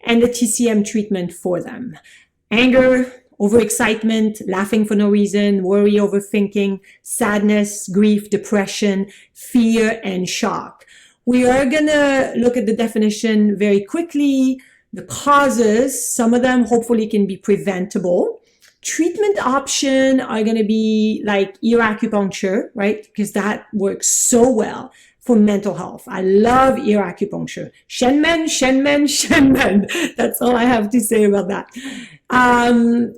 and the TCM treatment for them. Anger, overexcitement, laughing for no reason, worry, overthinking, sadness, grief, depression, fear, and shock. We are going to look at the definition very quickly. The causes, some of them hopefully can be preventable. Treatment option are going to be like ear acupuncture, right? Because that works so well for mental health. I love ear acupuncture. Shenmen, shenmen, shenmen. That's all I have to say about that.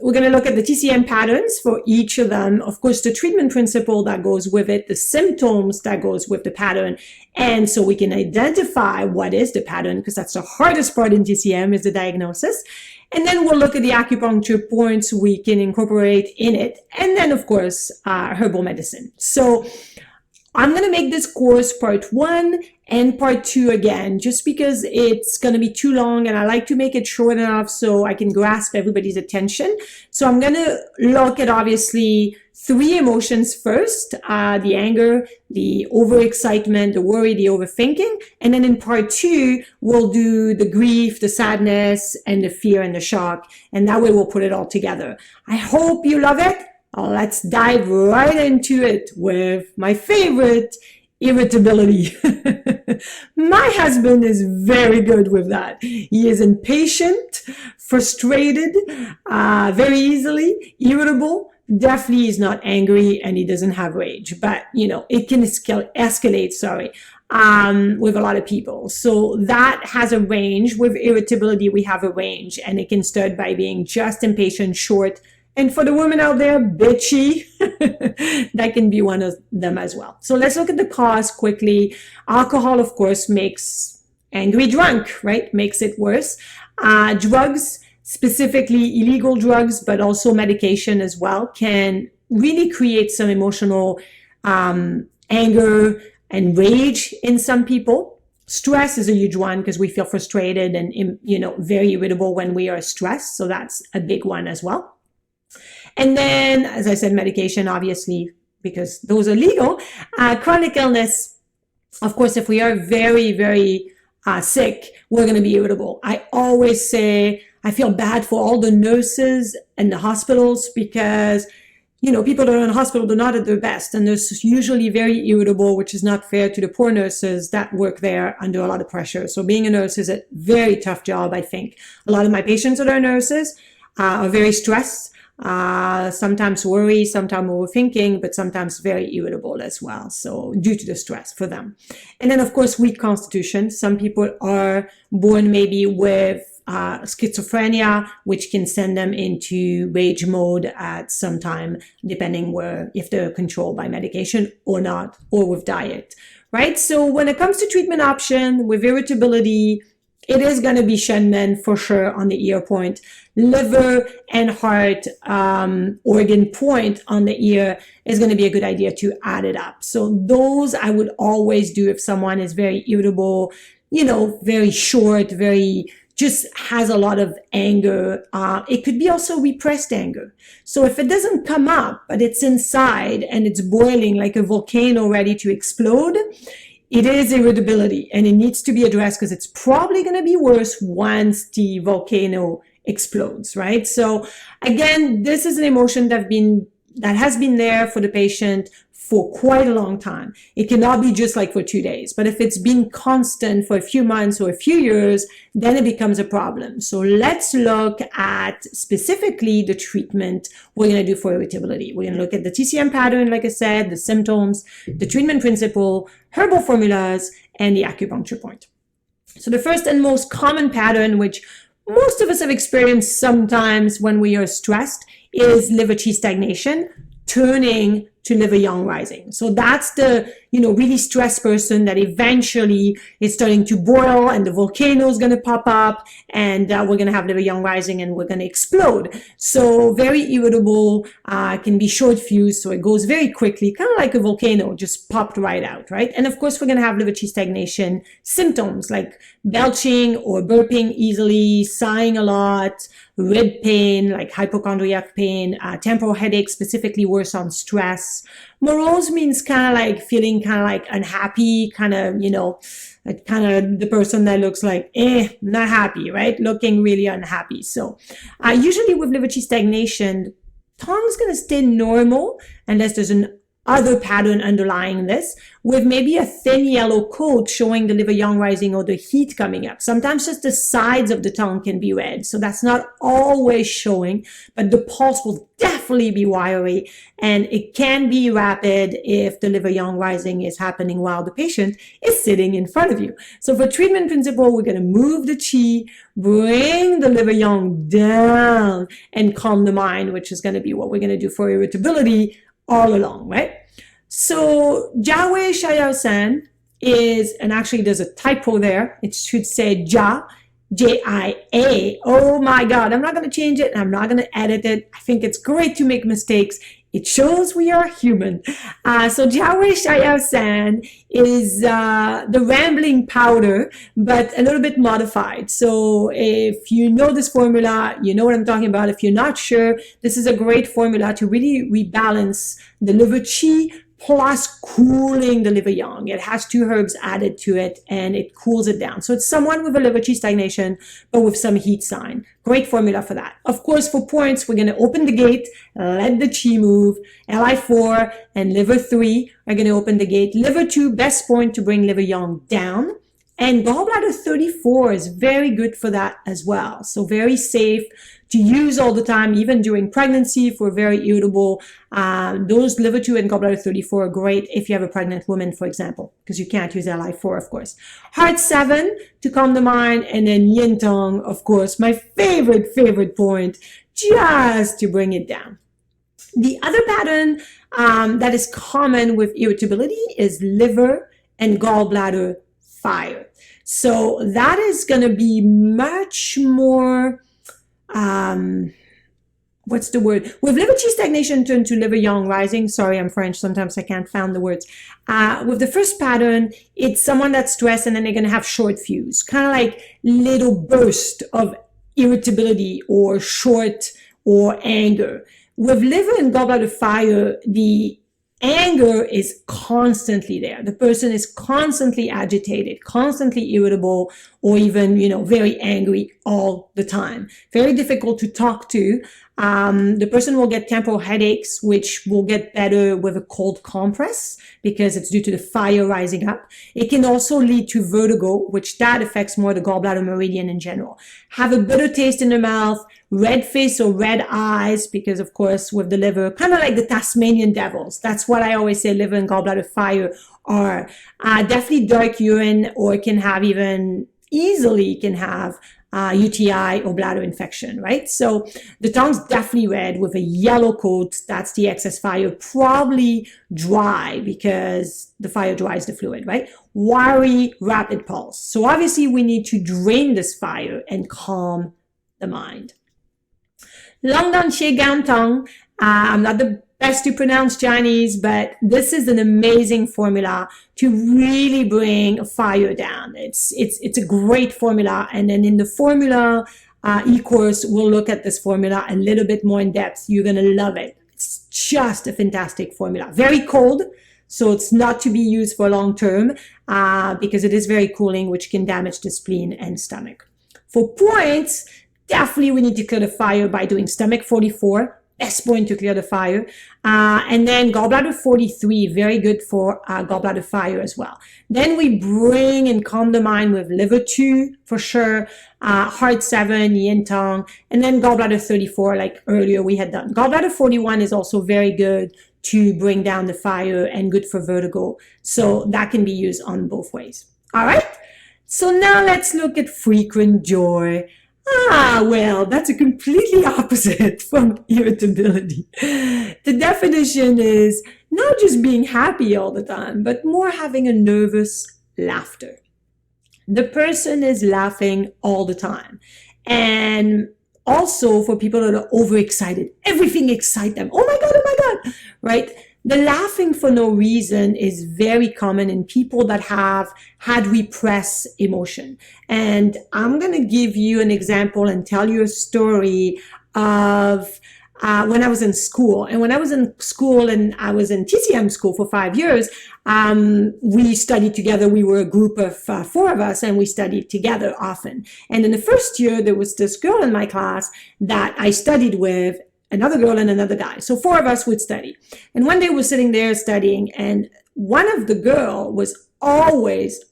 We're going to look at the TCM patterns for each of them. Of course, the treatment principle that goes with it, the symptoms that goes with the pattern. And so we can identify what is the pattern, because that's the hardest part in TCM is the diagnosis. And then we'll look at the acupuncture points we can incorporate in it. And then, of course, herbal medicine. So I'm going to make this course part 1 and part 2 again, just because it's going to be too long and I like to make it short enough so I can grasp everybody's attention. So I'm going to look at obviously 3 emotions first, the anger, the overexcitement, the worry, the overthinking. And then in part 2, we'll do the grief, the sadness, and the fear and the shock. And that way we'll put it all together. I hope you love it. Let's dive right into it with my favorite, irritability. My husband is very good with that. He is impatient, frustrated, very easily, irritable. Definitely is not angry and he doesn't have rage, but it can escalate, with a lot of people. So that has a range. With irritability, we have a range, and it can start by being just impatient, short, and for the women out there, bitchy. That can be one of them as well. So let's look at the cause quickly. Alcohol, of course, makes angry drunk, right? Makes it worse. Drugs, specifically illegal drugs, but also medication as well, can really create some emotional anger and rage in some people. Stress is a huge one because we feel frustrated and very irritable when we are stressed. So that's a big one as well. And then, as I said, medication, obviously, because those are legal. Chronic illness, of course, if we are very, very sick, we're going to be irritable. I always say I feel bad for all the nurses and the hospitals because, people that are in the hospital, they're not at their best. And they're usually very irritable, which is not fair to the poor nurses that work there under a lot of pressure. So being a nurse is a very tough job, I think. A lot of my patients that are nurses are very stressed. Sometimes worry, sometimes overthinking, but sometimes very irritable as well. So due to the stress for them. And then, of course, weak constitution. Some people are born maybe with schizophrenia, which can send them into rage mode at some time, depending if they're controlled by medication or not, or with diet, right? So when it comes to treatment option with irritability, it is going to be Shenmen for sure on the ear point. Liver and heart organ point on the ear is going to be a good idea to add it up. So those I would always do if someone is very irritable, very short, just has a lot of anger. It could be also repressed anger. So if it doesn't come up, but it's inside and it's boiling like a volcano ready to explode, it is irritability and it needs to be addressed because it's probably going to be worse once the volcano explodes, right? So again, this is an emotion that has been there for the patient for quite a long time. It cannot be just like for 2 days, but if it's been constant for a few months or a few years, then it becomes a problem. So let's look at specifically the treatment we're going to do for irritability. We're going to look at the TCM pattern, like I said, the symptoms, the treatment principle, herbal formulas, and the acupuncture point. So the first and most common pattern, which most of us have experienced sometimes when we are stressed, is liver qi stagnation, turning to liver yang rising. So that's the, really stressed person that eventually is starting to boil and the volcano is going to pop up and we're going to have liver yang rising and we're going to explode. So very irritable, can be short fused. So it goes very quickly, kind of like a volcano, just popped right out, right? And of course, we're going to have liver qi stagnation symptoms like belching or burping easily, sighing a lot, rib pain, like hypochondriac pain, temporal headache, specifically worse on stress, stress. Morose means kind of like feeling kind of like unhappy, kind of, kind of the person that looks like, not happy, right? Looking really unhappy. So usually with liver qi stagnation, tongue's going to stay normal unless there's an other pattern underlying this, with maybe a thin yellow coat showing the liver yang rising or the heat coming up. Sometimes just the sides of the tongue can be red, so that's not always showing, but the pulse will definitely be wiry, and it can be rapid if the liver yang rising is happening while the patient is sitting in front of you. So for treatment principle, we're going to move the qi, bring the liver yang down, and calm the mind, which is going to be what we're going to do for irritability all along, right? So Jiawei Shayao San is, and actually there's a typo there. It should say Jia, J-I-A. Oh my God, I'm not going to change it and I'm not going to edit it. I think it's great to make mistakes. It shows we are human. So Jiawei Shayao San is the rambling powder, but a little bit modified. So if you know this formula, you know what I'm talking about. If you're not sure, this is a great formula to really rebalance the liver qi plus cooling the liver yang. It has 2 herbs added to it and it cools it down. So it's someone with a liver qi stagnation, but with some heat sign. Great formula for that. Of course, for points, we're going to open the gate, let the qi move. Li4 and liver 3 are going to open the gate. Liver 2, best point to bring liver yang down. And gallbladder 34 is very good for that as well. So very safe to use all the time, even during pregnancy if we're very irritable. Those liver 2 and gallbladder 34 are great if you have a pregnant woman, for example, because you can't use Li4, of course. Heart 7 to calm the mind, and then yin tong, of course, my favorite point, just to bring it down. The other pattern that is common with irritability is liver and gallbladder fire. So that is going to be much more, what's the word? With liver qi stagnation turned to liver yang rising. Sorry, I'm French. Sometimes I can't find the words. With the first pattern, it's someone that's stressed and then they're going to have short fuse, kind of like little burst of irritability or short or anger. With liver and gallbladder fire, the anger is constantly there. The person is constantly agitated, constantly irritable, or even, very angry all the time. Very difficult to talk to. The person will get temporal headaches, which will get better with a cold compress because it's due to the fire rising up. It can also lead to vertigo, which that affects more the gallbladder meridian in general. Have a bitter taste in the mouth, red face or red eyes, because of course with the liver, kind of like the Tasmanian devils. That's what I always say liver and gallbladder fire are. Definitely dark urine, or can have UTI or bladder infection, right? So the tongue's definitely red with a yellow coat. That's the excess fire. Probably dry because the fire dries the fluid, right? Wiry, rapid pulse. So obviously we need to drain this fire and calm the mind. Longdan Xie Gan Tong. I'm not the best to pronounce Chinese, but this is an amazing formula to really bring fire down. It's a great formula. And then in the formula e-course, we'll look at this formula a little bit more in depth. You're going to love it. It's just a fantastic formula. Very cold, so it's not to be used for long term because it is very cooling, which can damage the spleen and stomach. For points, definitely we need to clear the fire by doing stomach 44. Best point to clear the fire. And then gallbladder 43, very good for gallbladder fire as well. Then we bring and calm the mind with liver 2 for sure, heart 7, yin tong, and then gallbladder 34 like earlier we had done. Gallbladder 41 is also very good to bring down the fire and good for vertigo. So that can be used on both ways. All right. So now let's look at frequent joy. Well, that's a completely opposite from irritability. The definition is not just being happy all the time, but more having a nervous laughter. The person is laughing all the time. And also for people that are overexcited, everything excites them. Oh my God, right? The laughing for no reason is very common in people that have had repressed emotion. And I'm going to give you an example and tell you a story of when I was in school. And when I was in school, and I was in TCM school for 5 years, we studied together. We were a group of 4 of us, and we studied together often. And in the first year, there was this girl in my class that I studied with, another girl and another guy. So 4 of us would study. And one day we're sitting there studying, and one of the girl was always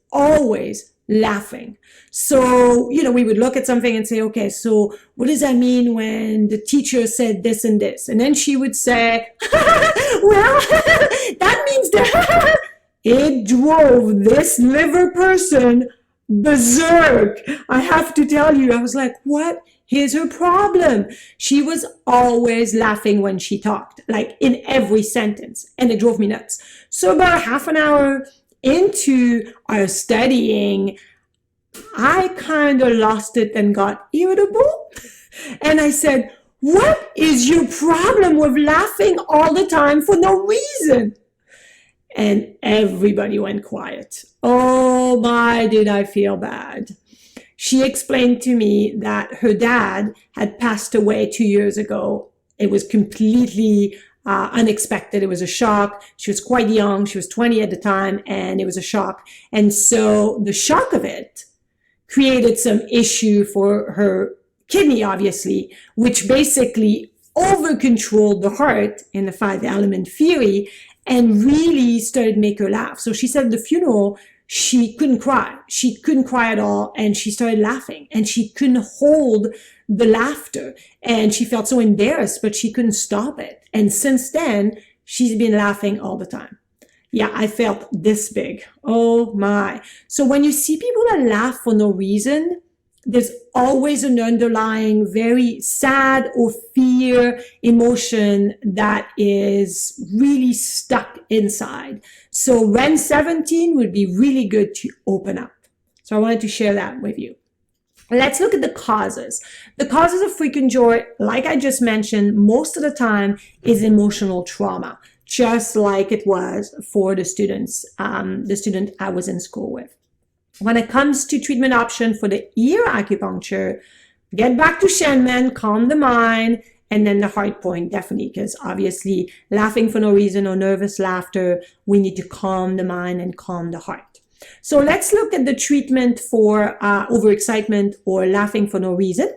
laughing. So, we would look at something and say, okay, so what does that mean when the teacher said this and this? And then she would say, well, that means that it drove this liver person berserk. I have to tell you, I was like, what is her problem? She was always laughing when she talked, like in every sentence, and it drove me nuts. So about half an hour into our studying, I kind of lost it and got irritable. And I said, what is your problem with laughing all the time for no reason? And everybody went quiet. Oh my, did I feel bad. She explained to me that her dad had passed away 2 years ago. It was completely unexpected. It was a shock. She was quite young. She was 20 at the time, and it was a shock. And so the shock of it created some issue for her kidney, obviously, which basically over-controlled the heart in the 5-element theory and really started make her laugh. So she said at the funeral, she couldn't cry. She couldn't cry at all, and she started laughing, and she couldn't hold the laughter, and she felt so embarrassed, but she couldn't stop it. And since then, she's been laughing all the time. Yeah, I felt this big. Oh my. So when you see people that laugh for no reason, there's always an underlying very sad or fear emotion that is really stuck inside. So REN 17 would be really good to open up. So I wanted to share that with you. Let's look at the causes. The causes of frequent joy, like I just mentioned, most of the time is emotional trauma, just like it was for the student I was in school with. When it comes to treatment option for the ear acupuncture, get back to Shenmen, calm the mind, and then the heart point, definitely, because obviously laughing for no reason or nervous laughter, we need to calm the mind and calm the heart. So let's look at the treatment for overexcitement or laughing for no reason.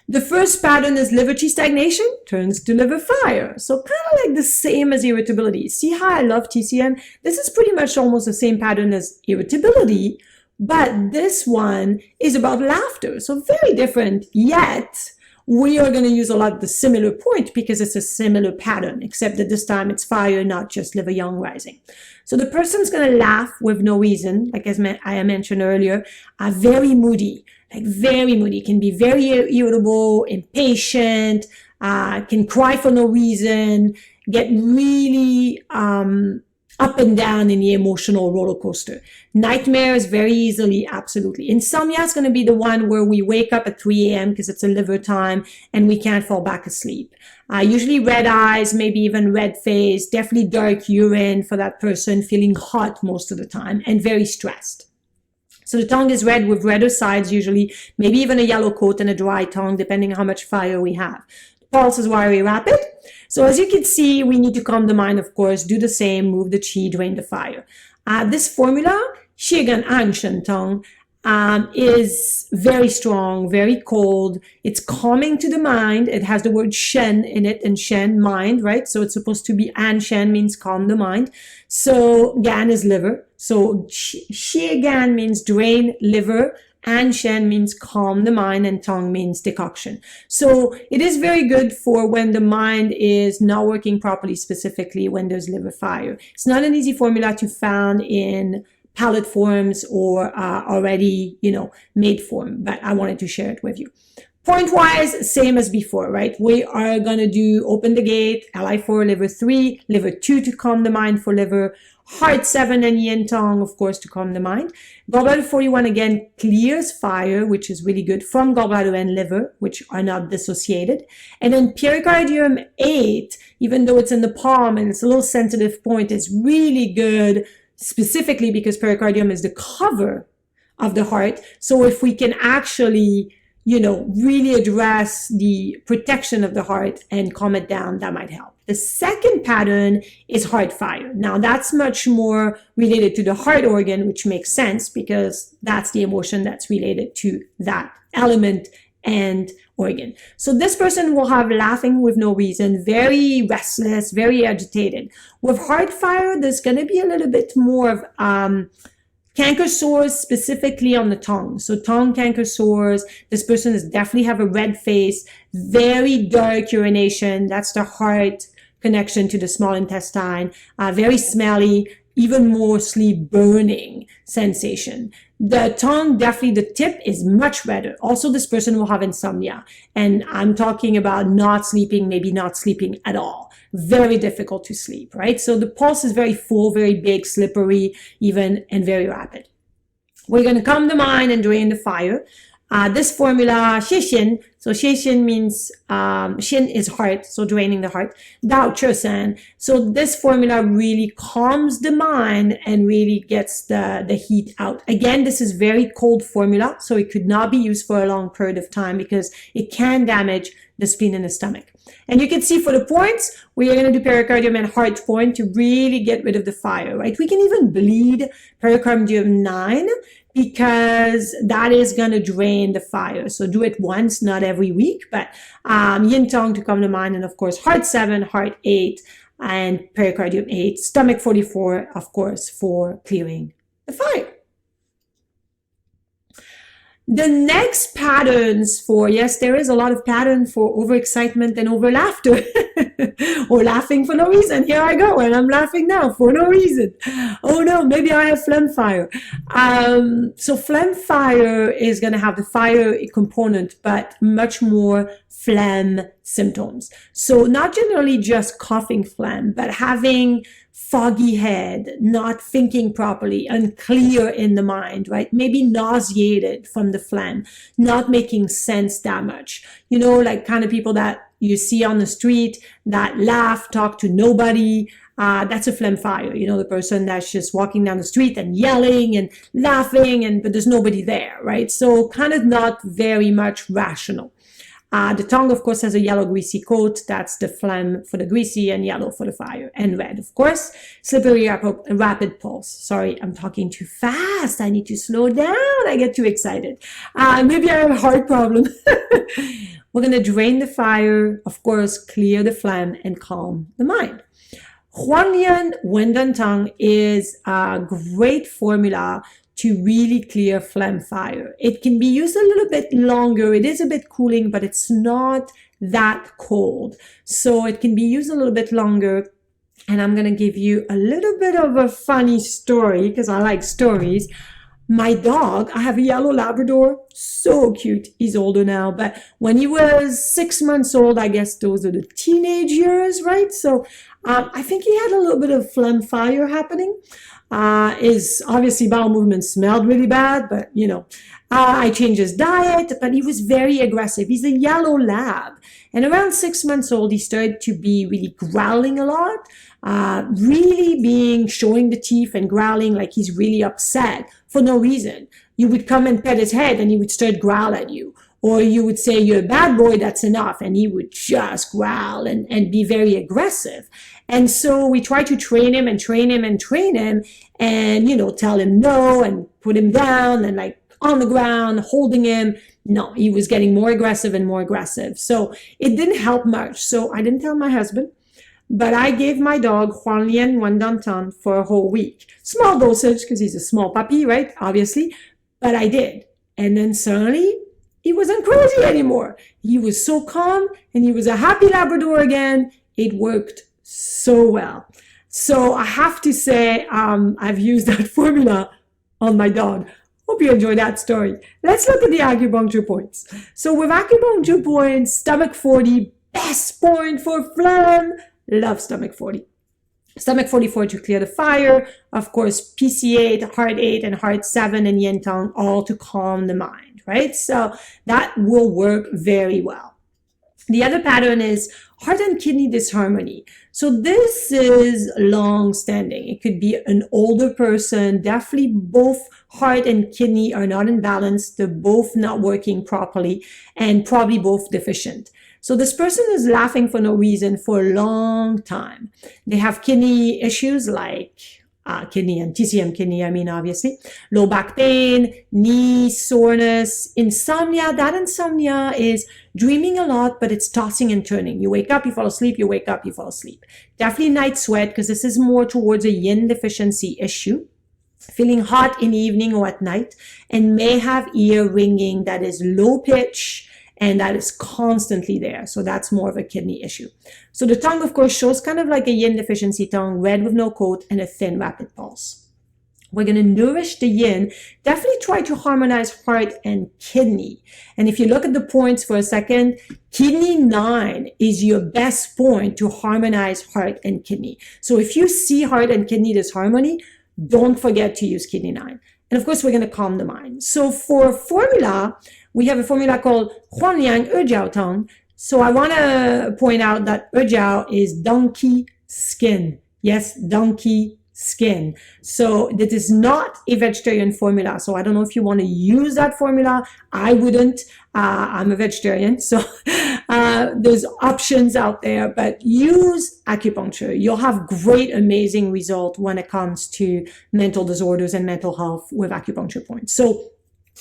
The first pattern is liver qi stagnation turns to liver fire. So kind of like the same as irritability. See how I love TCM? This is pretty much almost the same pattern as irritability, but this one is about laughter. So very different, yet we are going to use a lot of the similar point because it's a similar pattern, except that this time it's fire, not just liver yang rising. So the person's going to laugh with no reason, like as I mentioned earlier, are very moody, can be very irritable, impatient, can cry for no reason, get really up and down in the emotional roller coaster. Nightmares very easily, absolutely. Insomnia is going to be the one where we wake up at 3 a.m. because it's a liver time and we can't fall back asleep. Usually red eyes, maybe even red face, definitely dark urine for that person, feeling hot most of the time and very stressed. So the tongue is red with redder sides usually, maybe even a yellow coat and a dry tongue, depending on how much fire we have. Pulse is very rapid. So as you can see, we need to calm the mind, of course, do the same, move the qi, drain the fire. This formula, Shigan An Shen Tong, is very strong, very cold. It's calming to the mind. It has the word Shen in it, and Shen, mind, right? So it's supposed to be An Shen means calm the mind. So Gan is liver. So Shigan means drain liver. An Shen means calm the mind, and Tong means decoction. So it is very good for when the mind is not working properly, specifically when there's liver fire. It's not an easy formula to find in palette forms or already, made form, but I wanted to share it with you. Point-wise, same as before, right? We are going to do open the gate, Li4, liver 3, liver 2 to calm the mind for liver, heart 7 and yin tong, of course, to calm the mind. Gallbladder 41, again, clears fire, which is really good from gallbladder and liver, which are not dissociated. And then pericardium 8, even though it's in the palm and it's a little sensitive point, is really good, specifically because pericardium is the cover of the heart. So if we can actually really address the protection of the heart and calm it down, that might help. The second pattern is heart fire. Now that's much more related to the heart organ, which makes sense because that's the emotion that's related to that element and organ. So this person will have laughing with no reason, very restless, very agitated. With heart fire, there's going to be a little bit more of canker sores, specifically on the tongue. So tongue canker sores, this person is definitely have a red face, very dark urination. That's the heart connection to the small intestine, very smelly, even mostly burning sensation. The tongue, definitely the tip is much redder. Also, this person will have insomnia. And I'm talking about not sleeping, maybe not sleeping at all. Very difficult to sleep, right? So the pulse is very full, very big, slippery, even, and very rapid. We're going to calm the mind and drain the fire. This formula, 谢谢. So 谢谢means, 谢 is heart, so draining the heart. Dao Che San. So this formula really calms the mind and really gets the heat out. Again, this is very cold formula, so it could not be used for a long period of time because it can damage the spleen and the stomach. And you can see for the points, we are going to do pericardium and heart point to really get rid of the fire, right? We can even bleed pericardium 9 because that is going to drain the fire. So do it once, not every week, but yin tong to calm the mind. And of course, heart 7, heart 8, and pericardium 8, stomach 44, of course, for clearing the fire. The next patterns for, yes, there is a lot of pattern for overexcitement and over laughter or laughing for no reason. Here I go, and I'm laughing now for no reason. Oh no, maybe I have phlegm fire. So phlegm fire is going to have the fire component, but much more phlegm symptoms. So not generally just coughing phlegm, but having foggy head, not thinking properly, unclear in the mind, right? Maybe nauseated from the phlegm, not making sense that much. Like kind of people that you see on the street that laugh, talk to nobody. That's a phlegm fire. The person that's just walking down the street and yelling and laughing, but there's nobody there, right? So kind of not very much rational. The tongue, of course, has a yellow greasy coat. That's the phlegm for the greasy, and yellow for the fire, and red, of course. Slippery, rapid pulse. Sorry, I'm talking too fast. I need to slow down. I get too excited. Maybe I have a heart problem. We're going to drain the fire, of course, clear the phlegm, and calm the mind. Huanglian Wendan Tang is a great formula to really clear phlegm fire. It can be used a little bit longer. It is a bit cooling, but it's not that cold. So it can be used a little bit longer. And I'm going to give you a little bit of a funny story because I like stories. My dog, I have a yellow Labrador, so cute. He's older now, but when he was 6 months old, I guess those are the teenage years, right? So I think he had a little bit of phlegm fire happening. His obviously bowel movement smelled really bad, but I changed his diet, but he was very aggressive. He's a yellow lab. And around 6 months old, he started to be really growling a lot, really showing the teeth and growling like he's really upset for no reason. You would come and pet his head and he would start growl at you. Or you would say, you're a bad boy, that's enough. And he would just growl and be very aggressive. And so we tried to train him and train him and train him and, tell him no and put him down and like on the ground, holding him. No, he was getting more aggressive and more aggressive. So it didn't help much. So I didn't tell my husband, but I gave my dog Huanglian Wendantan for a whole week. Small dosage because he's a small puppy, right? Obviously. But I did. And then suddenly, he wasn't crazy anymore. He was so calm and he was a happy Labrador again. It worked so well. So I have to say, I've used that formula on my dog. Hope you enjoyed that story. Let's look at the acupuncture points. So with acupuncture points, stomach 40, best point for phlegm. Love stomach 40. Stomach 44 to clear the fire. Of course, PC8, heart 8, and heart 7, and yin tong, all to calm the mind. Right? So that will work very well. The other pattern is heart and kidney disharmony. So this is long-standing. It could be an older person. Definitely both heart and kidney are not in balance. They're both not working properly and probably both deficient. So this person is laughing for no reason for a long time. They have kidney issues like kidney and TCM kidney, obviously. Low back pain, knee soreness, insomnia. That insomnia is dreaming a lot, but it's tossing and turning. You wake up, you fall asleep, you wake up, you fall asleep. Definitely night sweat, because this is more towards a yin deficiency issue. Feeling hot in the evening or at night, and may have ear ringing that is low pitch, and that is constantly there. So that's more of a kidney issue. So the tongue, of course, shows kind of like a yin deficiency tongue, red with no coat and a thin rapid pulse. We're going to nourish the yin. Definitely try to harmonize heart and kidney. And if you look at the points for a second, kidney 9 is your best point to harmonize heart and kidney. So if you see heart and kidney disharmony, don't forget to use kidney 9. And of course, we're going to calm the mind. So for formula, we have a formula called Huan Liang Jiao Tong. So I want to point out that Jiao is donkey skin. Yes, donkey skin. So this is not a vegetarian formula. So I don't know if you want to use that formula. I wouldn't. I'm a vegetarian. So there's options out there, but use acupuncture. You'll have great, amazing result when it comes to mental disorders and mental health with acupuncture points. So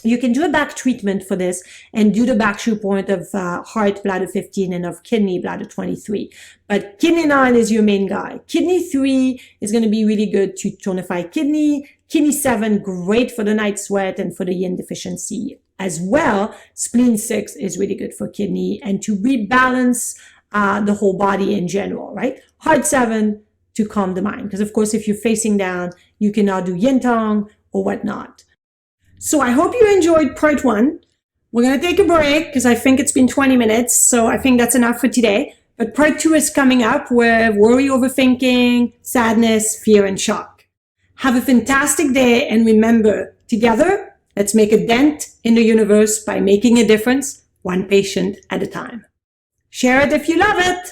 you can do a back treatment for this and do the back shoe point of heart, bladder 15, and of kidney, bladder 23. But kidney 9 is your main guy. Kidney 3 is going to be really good to tonify kidney. Kidney 7, great for the night sweat and for the yin deficiency as well. Spleen 6 is really good for kidney and to rebalance the whole body in general, right? Heart 7 to calm the mind. Because of course, if you're facing down, you can now do yin tong or whatnot. So I hope you enjoyed part 1. We're going to take a break because I think it's been 20 minutes. So I think that's enough for today. But part 2 is coming up with worry, overthinking, sadness, fear, and shock. Have a fantastic day. And remember, together, let's make a dent in the universe by making a difference, one patient at a time. Share it if you love it.